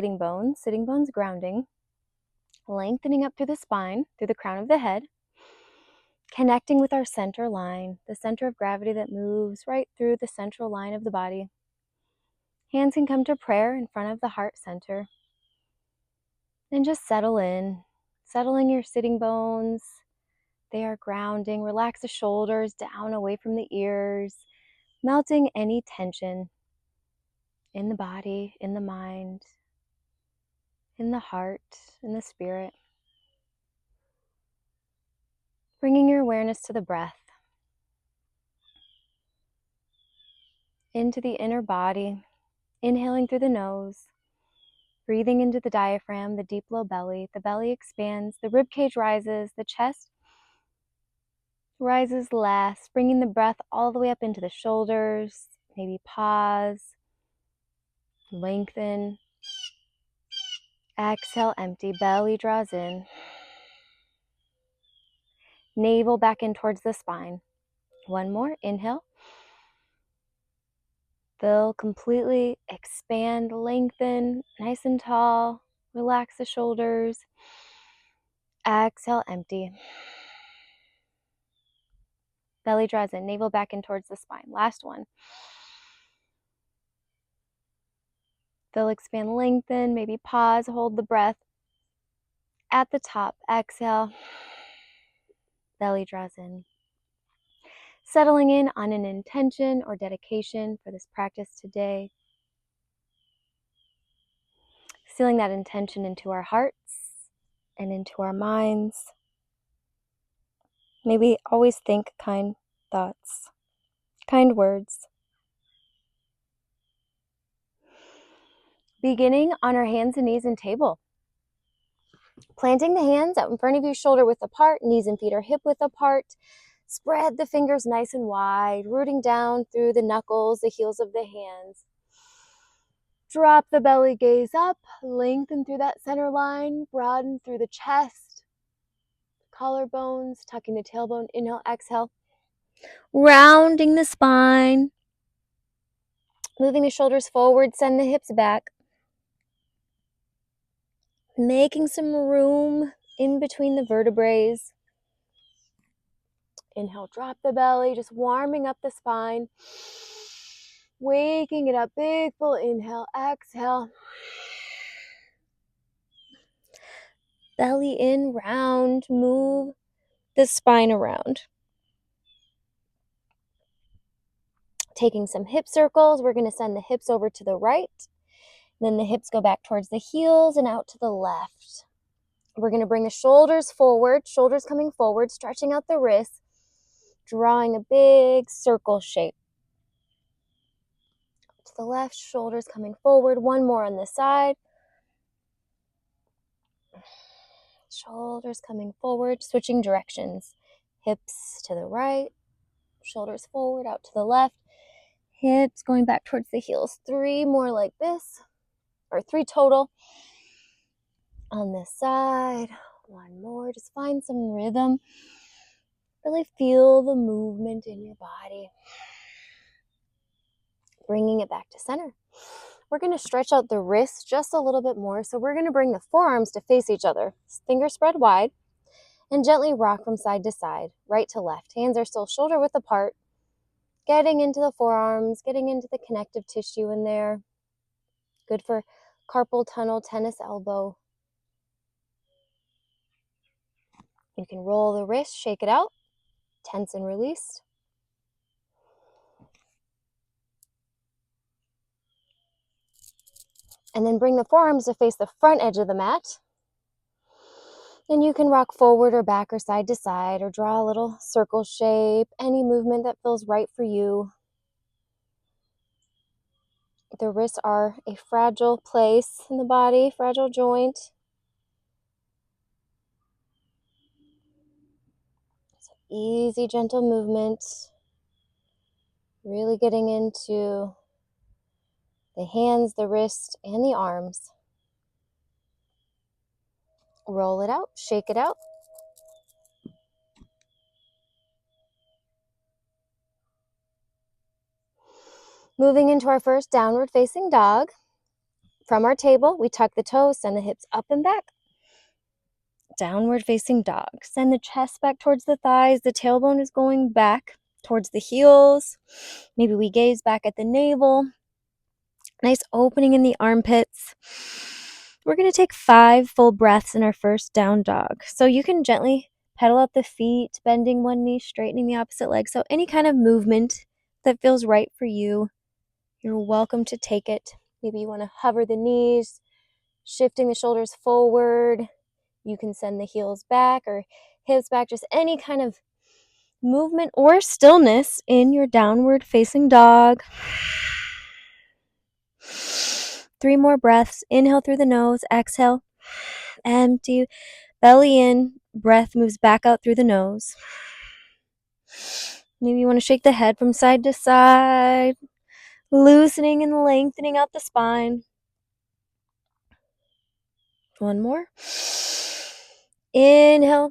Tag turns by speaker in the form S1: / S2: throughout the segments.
S1: Sitting bones grounding, lengthening up through the spine, through the crown of the head, connecting with our center line, the center of gravity that moves right through the central line of the body. Hands can come to prayer in front of the heart center. And just settle in, settling your sitting bones. They are grounding. Relax the shoulders down away from the ears, melting any tension in the body, in the mind, in the heart, in the spirit. Bringing your awareness to the breath, into the inner body, inhaling through the nose, breathing into the diaphragm, the deep low belly. The belly expands, the rib cage rises, the chest rises last, bringing the breath all the way up into the shoulders. Maybe pause, lengthen. Exhale, empty, belly draws in. Navel back in towards the spine. One more, inhale. Fill, completely expand, lengthen, nice and tall. Relax the shoulders. Exhale, empty. Belly draws in, navel back in towards the spine. Last one. Fill, expand, lengthen, maybe pause, hold the breath. At the top, exhale. Belly draws in. Settling in on an intention or dedication for this practice today. Sealing that intention into our hearts and into our minds. May we always think kind thoughts, kind words. Beginning on our hands and knees and table. Planting the hands out in front of you, shoulder width apart, knees and feet are hip width apart. Spread the fingers nice and wide, rooting down through the knuckles, the heels of the hands. Drop the belly gaze up, lengthen through that center line, broaden through the chest, collarbones, tucking the tailbone, inhale, exhale. Rounding the spine, moving the shoulders forward, send the hips back. Making some room in between the vertebrae. Inhale, drop the belly, just warming up the spine. Waking it up, big full inhale, exhale. Belly in, round, move the spine around. Taking some hip circles, we're going to send the hips over to the right. Then the hips go back towards the heels and out to the left. We're going to bring the shoulders forward, shoulders coming forward, stretching out the wrists, drawing a big circle shape. To the left, shoulders coming forward. One more on this side. Shoulders coming forward, switching directions. Hips to the right, shoulders forward, out to the left. Hips going back towards the heels. 3 more like this, or 3 total. On this side, 1 more. Just find some rhythm. Really feel the movement in your body. Bringing it back to center. We're going to stretch out the wrists just a little bit more. So we're going to bring the forearms to face each other. Fingers spread wide. And gently rock from side to side, right to left. Hands are still shoulder width apart. Getting into the forearms, getting into the connective tissue in there. Good for carpal tunnel, tennis elbow. You can roll the wrist, shake it out, tense and release. And then bring the forearms to face the front edge of the mat. And you can rock forward or back or side to side or draw a little circle shape, any movement that feels right for you. The wrists are a fragile place in the body, fragile joint. So easy, gentle movement. Really getting into the hands, the wrist, and the arms. Roll it out, shake it out. Moving into our first downward facing dog. From our table, we tuck the toes, send the hips up and back. Downward facing dog. Send the chest back towards the thighs. The tailbone is going back towards the heels. Maybe we gaze back at the navel. Nice opening in the armpits. We're going to take 5 full breaths in our first down dog. So you can gently pedal out the feet, bending one knee, straightening the opposite leg. So any kind of movement that feels right for you, you're welcome to take it. Maybe you want to hover the knees, shifting the shoulders forward. You can send the heels back or hips back, just any kind of movement or stillness in your downward facing dog. 3 more breaths. Inhale through the nose, exhale, empty, belly in, breath moves back out through the nose. Maybe you want to shake the head from side to side, loosening and lengthening out the spine. 1 more. Inhale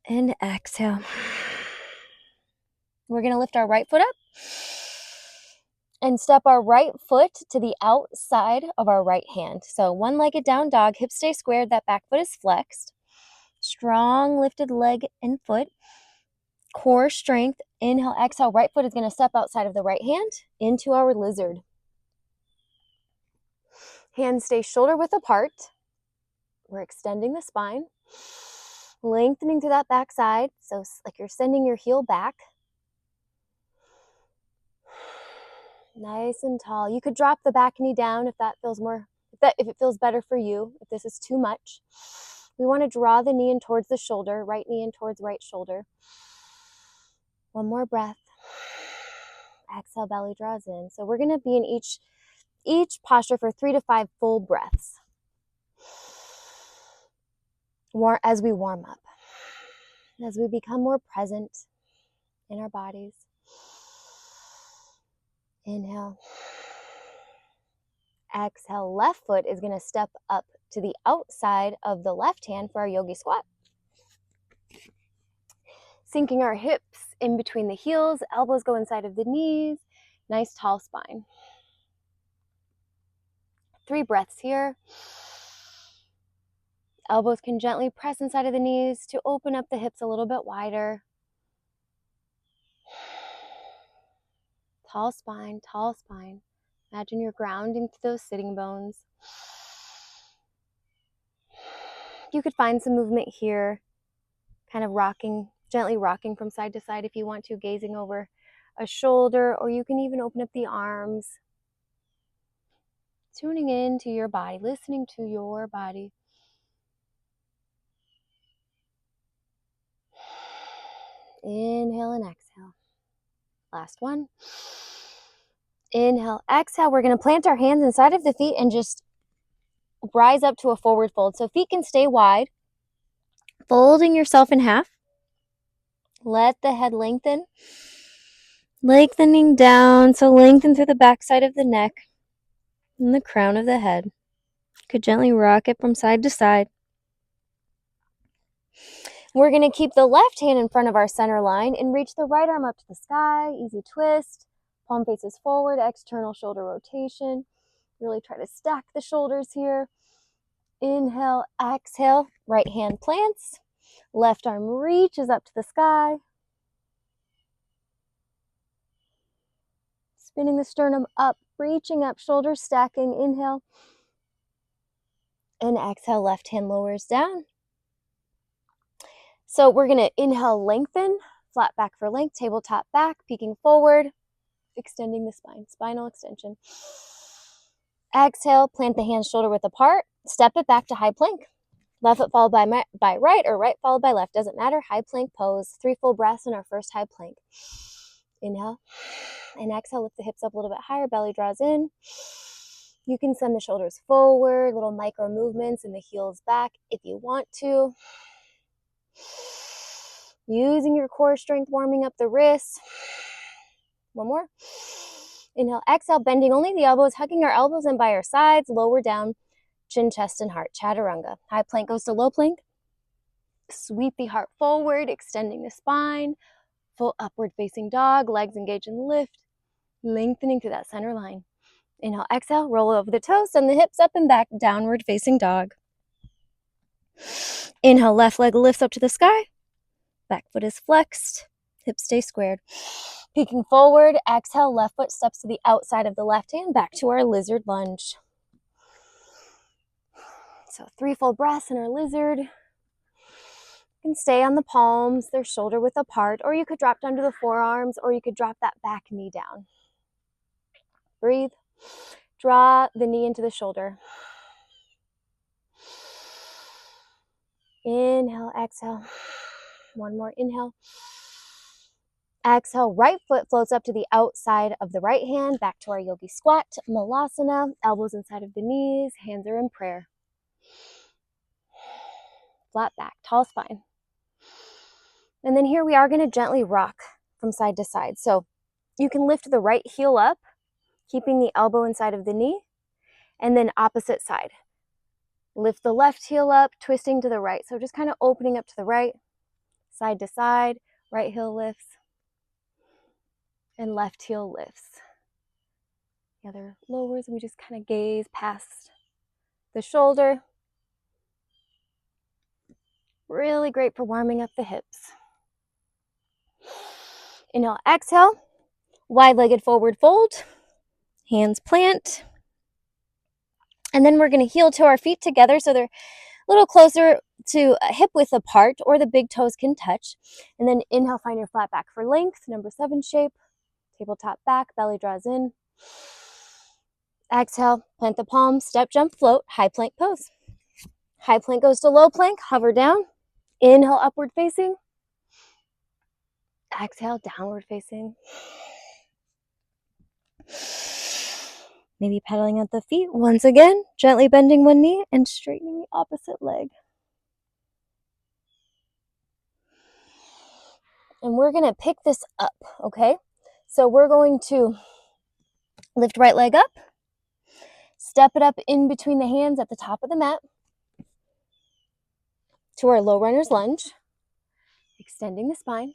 S1: and exhale. We're going to lift our right foot up and step our right foot to the outside of our right hand. So one-legged down dog, hips stay squared, that back foot is flexed. Strong lifted leg and foot. Core strength. Inhale, exhale. Right foot is going to step outside of the right hand into our lizard. Hands stay shoulder width apart. We're extending the spine, lengthening through that back side. So like you're sending your heel back. Nice and tall. You could drop the back knee down if that feels more, if it feels better for you, if this is too much. We want to draw the knee in towards the shoulder, right knee in towards right shoulder. 1 more breath. Exhale, belly draws in. So we're going to be in each posture for 3 to 5 full breaths as we warm up, as we become more present in our bodies. Inhale. Exhale. Left foot is going to step up to the outside of the left hand for our yogi squat. Sinking our hips in between the heels, elbows go inside of the knees. Nice tall spine. 3 breaths here. Elbows can gently press inside of the knees to open up the hips a little bit wider. Tall spine, tall spine. Imagine you're grounding to those sitting bones. You could find some movement here, kind of rocking, gently rocking from side to side if you want to, gazing over a shoulder, or you can even open up the arms. Tuning in to your body, listening to your body. Inhale and exhale. Last one. Inhale, exhale. We're going to plant our hands inside of the feet and just rise up to a forward fold. So feet can stay wide. Folding yourself in half. Let the head lengthen. Lengthening down. So lengthen through the back side of the neck and the crown of the head. You could gently rock it from side to side. We're going to keep the left hand in front of our center line and reach the right arm up to the sky. Easy twist. Palm faces forward, external shoulder rotation. Really try to stack the shoulders here. Inhale, exhale, right hand plants. Left arm reaches up to the sky. Spinning the sternum up, reaching up, shoulders stacking. Inhale. And exhale, left hand lowers down. So we're going to inhale, lengthen, flat back for length, tabletop back, peeking forward, extending the spine, spinal extension. Exhale, plant the hands shoulder width apart, step it back to high plank. Left foot followed by right or right followed by left, doesn't matter. High plank pose, 3 full breaths in our first high plank. Inhale and exhale, lift the hips up a little bit higher, belly draws in. You can send the shoulders forward, little micro movements and the heels back if you want to. Using your core strength, warming up the wrists. 1 more. Inhale, exhale, bending only the elbows, hugging our elbows in by our sides, lower down, chin, chest, and heart, chaturanga. High plank goes to low plank. Sweep the heart forward, extending the spine. Full upward facing dog, legs engage in the lift, lengthening through that center line. Inhale, exhale, roll over the toes, send the hips up and back, downward facing dog. Inhale, left leg lifts up to the sky. Back foot is flexed, hips stay squared. Peeking forward, exhale, left foot steps to the outside of the left hand, back to our lizard lunge. So 3 full breaths in our lizard. You can stay on the palms, they're shoulder width apart, or you could drop down to the forearms, or you could drop that back knee down. Breathe. Draw the knee into the shoulder. Inhale, exhale. One more inhale. Exhale, right foot floats up to the outside of the right hand, back to our yogi squat, malasana, elbows inside of the knees, hands are in prayer. Flat back, tall spine. And then here we are going to gently rock from side to side. So you can lift the right heel up, keeping the elbow inside of the knee, and then opposite side. Lift the left heel up, twisting to the right. So just kind of opening up to the right, side to side, right heel lifts, and left heel lifts. The other lowers, and we just kind of gaze past the shoulder. Really great for warming up the hips. Inhale, exhale, wide-legged forward fold, hands plant. And then we're going to heel toe our feet together so they're a little closer to hip width apart, or the big toes can touch. And then inhale, find your flat back for length, number 7 shape. Tabletop back, belly draws in. Exhale, plant the palms, step, jump, float, high plank pose. High plank goes to low plank, hover down. Inhale, upward facing. Exhale, downward facing. Maybe pedaling at the feet. Once again, gently bending one knee and straightening the opposite leg. And we're going to pick this up, okay? So we're going to lift right leg up, step it up in between the hands at the top of the mat to our low runner's lunge, extending the spine.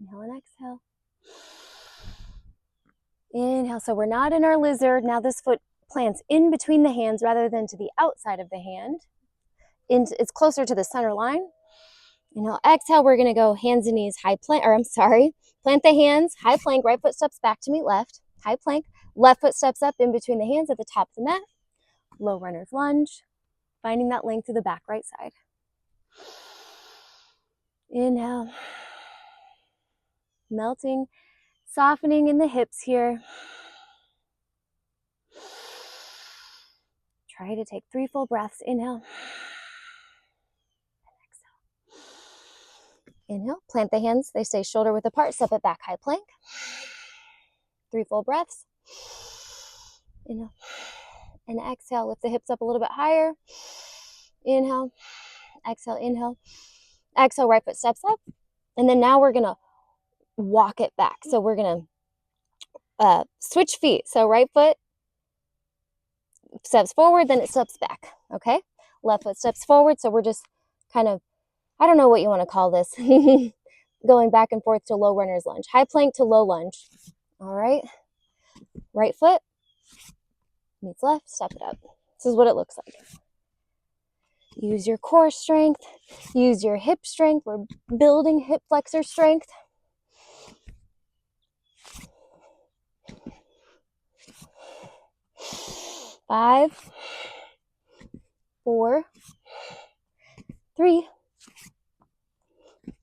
S1: Inhale and exhale. Inhale, so we're not in our lizard. Now this foot plants in between the hands rather than to the outside of the hand. It's closer to the center line. Inhale, exhale, we're gonna go hands and knees, high plank, plant the hands, high plank, right foot steps back to meet left, high plank, left foot steps up in between the hands at the top of the mat, low runner's lunge, finding that length to the back right side. Inhale, melting, softening in the hips here. Try to take 3 full breaths. Inhale. Inhale, plant the hands. They stay shoulder width apart. Step it back, high plank. 3 full breaths. Inhale. And exhale, lift the hips up a little bit higher. Inhale. Exhale, inhale. Exhale, right foot steps up. And then now we're going to walk it back. So we're going to switch feet. So right foot steps forward, then it steps back. Okay? Left foot steps forward. So we're just kind of, I don't know what you want to call this, going back and forth to low runner's lunge. High plank to low lunge. All right. Right foot meets left, step it up. This is what it looks like. Use your core strength. Use your hip strength. We're building hip flexor strength. Five, 4, 3,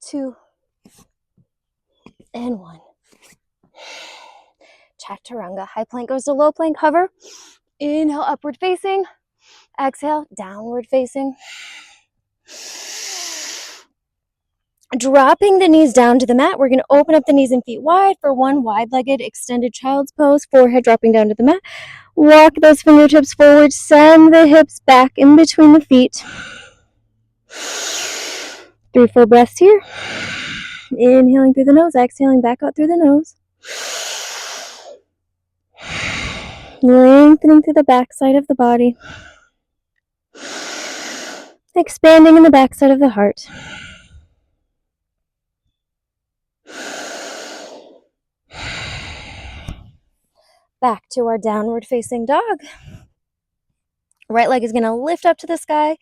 S1: 2, and 1. Chaturanga. High plank goes to low plank. Hover. Inhale, upward facing. Exhale, downward facing. Dropping the knees down to the mat. We're going to open up the knees and feet wide for one wide-legged extended child's pose. Forehead dropping down to the mat. Walk those fingertips forward. Send the hips back in between the feet. 3 full breaths here. Inhaling through the nose, exhaling back out through the nose. Lengthening through the back side of the body. Expanding in the back side of the heart. Back to our downward facing dog. Right leg is going to lift up to the sky.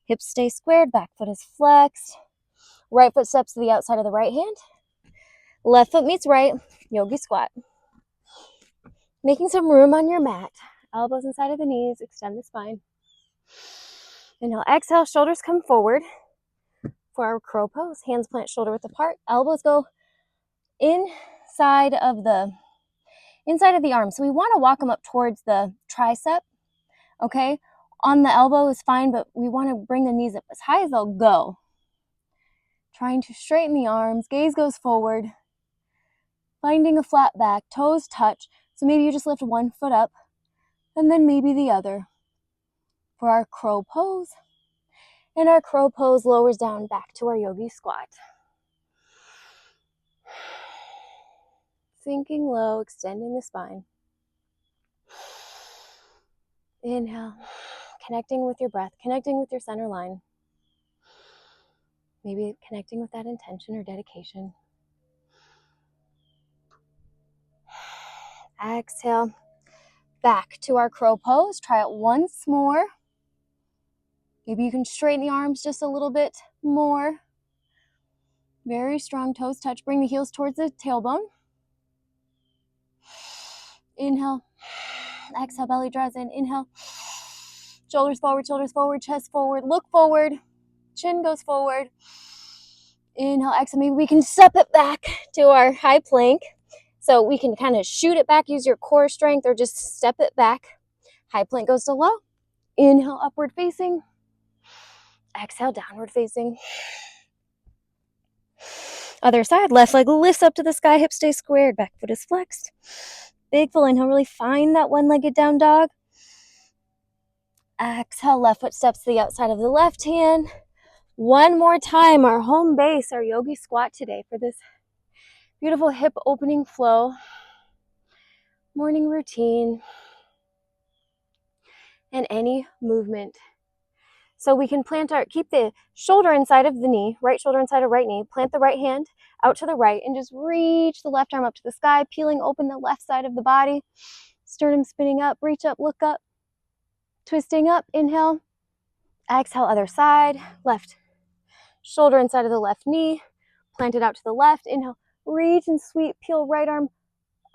S1: Hips stay squared, back foot is flexed. Right foot steps to the outside of the right hand. Left foot meets right, yogi squat. Making some room on your mat. Elbows inside of the knees, extend the spine. Inhale, exhale, shoulders come forward for our crow pose. Hands plant shoulder width apart. Elbows go inside of the arm. So we want to walk them up towards the tricep, okay? On the elbow is fine, but we want to bring the knees up as high as they'll go. Trying to straighten the arms, gaze goes forward. Finding a flat back, toes touch. So maybe you just lift one foot up and then maybe the other for our crow pose. And our crow pose lowers down back to our yogi squat. Sinking low, extending the spine. Inhale, connecting with your breath, connecting with your center line. Maybe connecting with that intention or dedication. Exhale, back to our crow pose. Try it once more. Maybe you can straighten the arms just a little bit more. Very strong, toes touch. Bring the heels towards the tailbone. Inhale. Exhale, belly draws in. Inhale. Shoulders forward, chest forward. Look forward. Chin goes forward. Inhale, exhale. Maybe we can step it back to our high plank. So we can kind of shoot it back, use your core strength, or just step it back. High plank goes to low. Inhale, upward facing. Exhale, downward facing. Other side, left leg lifts up to the sky, hips stay squared, back foot is flexed. Big full inhale, really find that one-legged down dog. Exhale, left foot steps to the outside of the left hand. One more time, our home base, our yogi squat today for this beautiful hip opening flow. Morning routine. And any movement. So we can keep the shoulder inside of the knee, right shoulder inside of right knee, plant the right hand out to the right and just reach the left arm up to the sky, peeling open the left side of the body, sternum spinning up, reach up, look up, twisting up, inhale, exhale, other side, left shoulder inside of the left knee, plant it out to the left, inhale, reach and sweep, peel right arm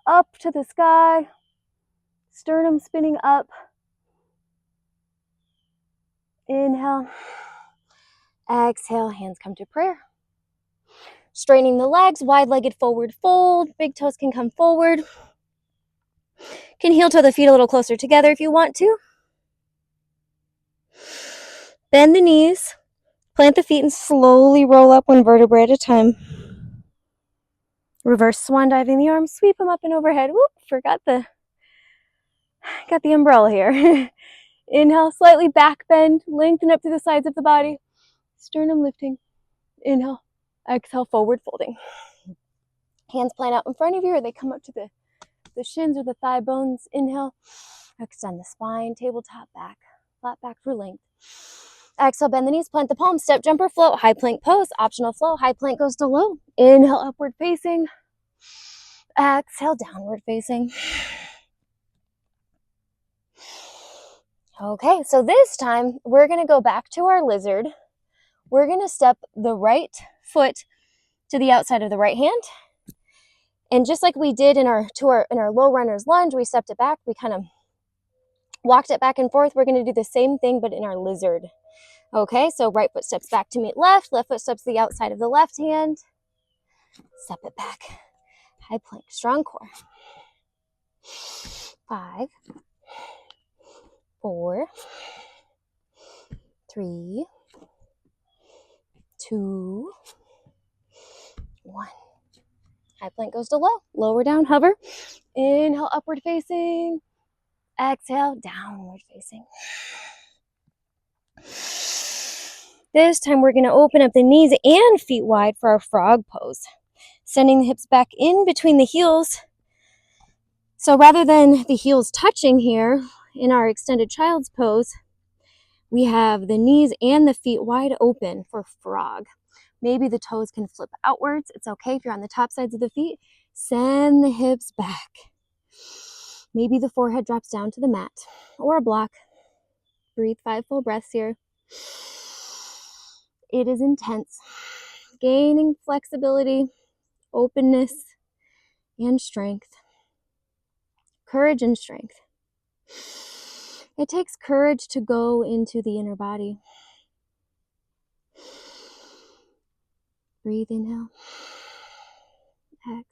S1: up to the sky, sternum spinning up, inhale, exhale, hands come to prayer. Straightening the legs, wide-legged forward fold. Big toes can come forward. Can heel toe the feet a little closer together if you want to. Bend the knees. Plant the feet and slowly roll up one vertebrae at a time. Reverse swan diving the arms. Sweep them up and overhead. Whoop, got the umbrella here. Inhale, slightly back bend. Lengthen up to the sides of the body. Sternum lifting. Inhale. Exhale, forward folding. Hands plant out in front of you or they come up to the shins or the thigh bones. Inhale, extend the spine, tabletop back, flat back for length. Exhale, bend the knees, plant the palms, step, jumper, float, high plank pose, optional flow, high plank goes to low. Inhale, upward facing. Exhale, downward facing. Okay, so this time we're gonna go back to our lizard. We're gonna step the right foot to the outside of the right hand. And just like we did in our low runner's lunge, we stepped it back, we kind of walked it back and forth. We're going to do the same thing, but in our lizard. Okay, so right foot steps back to meet left foot steps to the outside of the left hand. Step it back. High plank, strong core. 5, 4, 3, 2, 1. High plank goes to low. Lower down, hover. Inhale, upward facing. Exhale, downward facing. This time we're going to open up the knees and feet wide for our frog pose. Sending the hips back in between the heels. So rather than the heels touching here in our extended child's pose, we have the knees and the feet wide open for frog. Maybe the toes can flip outwards. It's okay if you're on the top sides of the feet. Send the hips back. Maybe the forehead drops down to the mat or a block. Breathe 5 full breaths here. It is intense. Gaining flexibility, openness, and strength. Courage and strength. It takes courage to go into the inner body. Breathe, inhale. Exhale.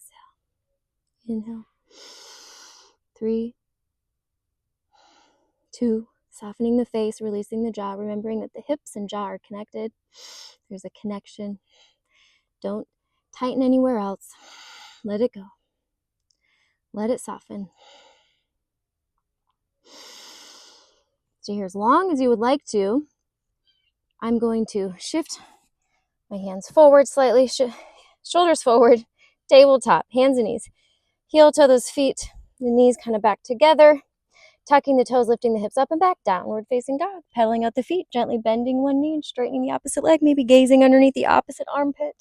S1: Inhale. 3, 2, softening the face, releasing the jaw, remembering that the hips and jaw are connected. There's a connection. Don't tighten anywhere else. Let it go. Let it soften. Stay here as long as you would like to. I'm going to shift my hands forward slightly, shoulders forward, tabletop, hands and knees. Heel toe those feet, the knees kind of back together, tucking the toes, lifting the hips up and back, downward facing dog, pedaling out the feet, gently bending one knee and straightening the opposite leg, maybe gazing underneath the opposite armpit.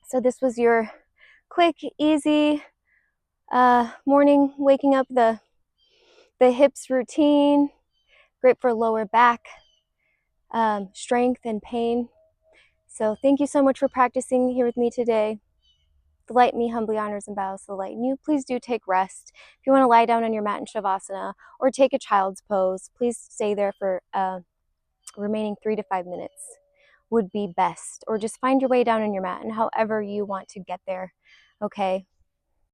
S1: So this was your quick, easy morning, waking up the hips routine, great for lower back, strength and pain. So thank you so much for practicing here with me today. The light in me humbly honors and bows to the light in you. Please do take rest. If you want to lie down on your mat in Shavasana or take a child's pose, please stay there for remaining 3 to 5 minutes would be best. Or just find your way down on your mat and however you want to get there, okay?